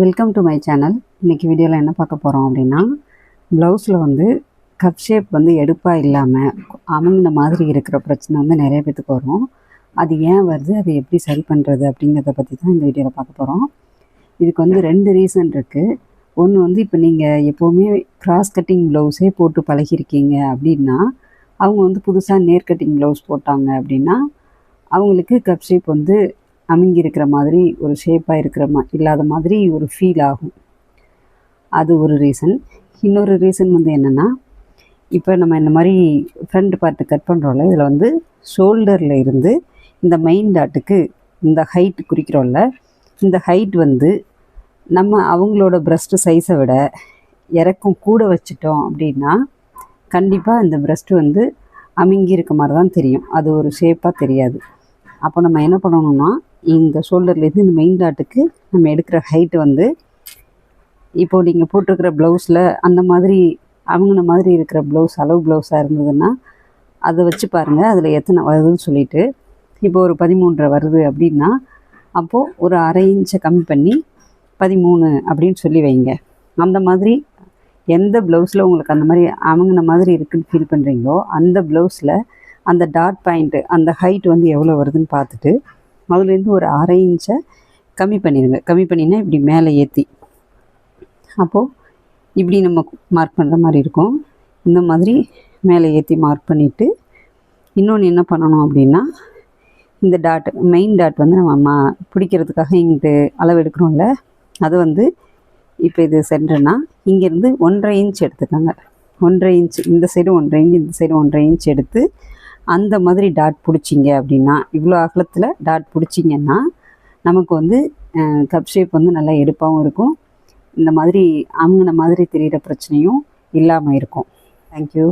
Welcome to my channel. இன்றைக்கி வீடியோவில் என்ன பார்க்க போகிறோம் அப்படின்னா, ப்ளவுஸில் வந்து கப் ஷேப் வந்து எடுப்பாக இல்லாமல் அமுங்கின மாதிரி இருக்கிற பிரச்சனை வந்து நிறைய பேத்துக்கு வரும். அது ஏன் வருது, அதை எப்படி சரி பண்ணுறது அப்படிங்கிறத பற்றி தான் இந்த வீடியோவில் பார்க்க போகிறோம். இதுக்கு வந்து 2 ரீசன் இருக்குது. ஒன்று வந்து இப்போ நீங்கள் எப்போவுமே கிராஸ் கட்டிங் ப்ளவுஸே போட்டு பழகிருக்கீங்க அப்படின்னா, அவங்க வந்து புதுசாக நேர் கட்டிங் ப்ளவுஸ் போட்டாங்க அப்படின்னா அவங்களுக்கு கப் ஷேப் வந்து அமுங்கி இருக்கிற மாதிரி, ஒரு ஷேப்பாக இருக்கிற இல்லாத மாதிரி ஒரு ஃபீல் ஆகும். அது ஒரு ரீசன். இன்னொரு ரீசன் வந்து என்னென்னா, இப்போ நம்ம இந்த மாதிரி ஃப்ரண்ட் பார்ட்டு கட் பண்ணுறோம்ல, இதில் வந்து ஷோல்டரில் இருந்து இந்த மெயின் டாட்டுக்கு இந்த ஹைட் குறிக்கிறோம்ல, இந்த ஹைட் வந்து நம்ம அவங்களோட ப்ரெஸ்ட்டு சைஸை விட இறக்கம் கூட வச்சிட்டோம் அப்படின்னா கண்டிப்பாக இந்த ப்ரெஸ்ட்டு வந்து அமுங்கி இருக்க மாதிரி தான் தெரியும். அது ஒரு ஷேப்பாக தெரியாது. அப்போ நம்ம என்ன பண்ணணும்னா, இந்த ஷோல்டர்லேருந்து இந்த மெயின் டாட்டுக்கு நம்ம எடுக்கிற ஹைட்டு வந்து இப்போது நீங்கள் போட்டிருக்கிற ப்ளவுஸில் அந்த மாதிரி அமுங்கின மாதிரி இருக்கிற ப்ளவுஸ் அளவு ப்ளவுஸாக இருந்ததுன்னா அதை வச்சு பாருங்கள், அதில் எத்தனை வருதுன்னு சொல்லிவிட்டு. இப்போ ஒரு 13.5 வருது அப்படின்னா, அப்போது ஒரு அரை இன்ச்சை கம்மி பண்ணி 13 அப்படின்னு சொல்லி வைங்க. அந்த மாதிரி எந்த ப்ளவுஸில் உங்களுக்கு அந்த மாதிரி அமுங்கின மாதிரி இருக்குதுன்னு ஃபீல் பண்ணுறீங்களோ அந்த ப்ளவுஸில் அந்த டாட் பாயிண்ட்டு, அந்த ஹைட் வந்து எவ்வளோ வருதுன்னு பார்த்துட்டு அதுலேருந்து ஒரு அரை இன்ச்சை கம்மி பண்ணிடுங்க. கம்மி பண்ணினா இப்படி மேலே ஏற்றி, அப்போது இப்படி நம்ம மார்க் பண்ணுற மாதிரி இருக்கும். இந்த மாதிரி மேலே ஏற்றி மார்க் பண்ணிவிட்டு, இன்னொன்று என்ன பண்ணணும் அப்படின்னா, இந்த டாட் மெயின் டாட் வந்து நம்ம பிடிக்கிறதுக்காக இங்கிட்டு அளவு எடுக்கிறோம்ல, அது வந்து இப்போ இது சென்டர்னா இங்கேருந்து 1.5 இன்ச் எடுத்துக்கோங்க. 1.5 இன்ச் இந்த சைடு, 1.5 இன்ச் இந்த சைடு, 1.5 இன்ச் எடுத்து அந்த மாதிரி டாட் பிடிச்சிங்க அப்படின்னா, இவ்வளோ அகலத்தில் டாட் பிடிச்சிங்கன்னா நமக்கு வந்து கப் ஷேப் வந்து நல்லா எடுப்பாகவும் இருக்கும். இந்த மாதிரி அமுங்கின மாதிரி தெரிகிற பிரச்சனையும் இல்லாமல் இருக்கும். தேங்க்யூ.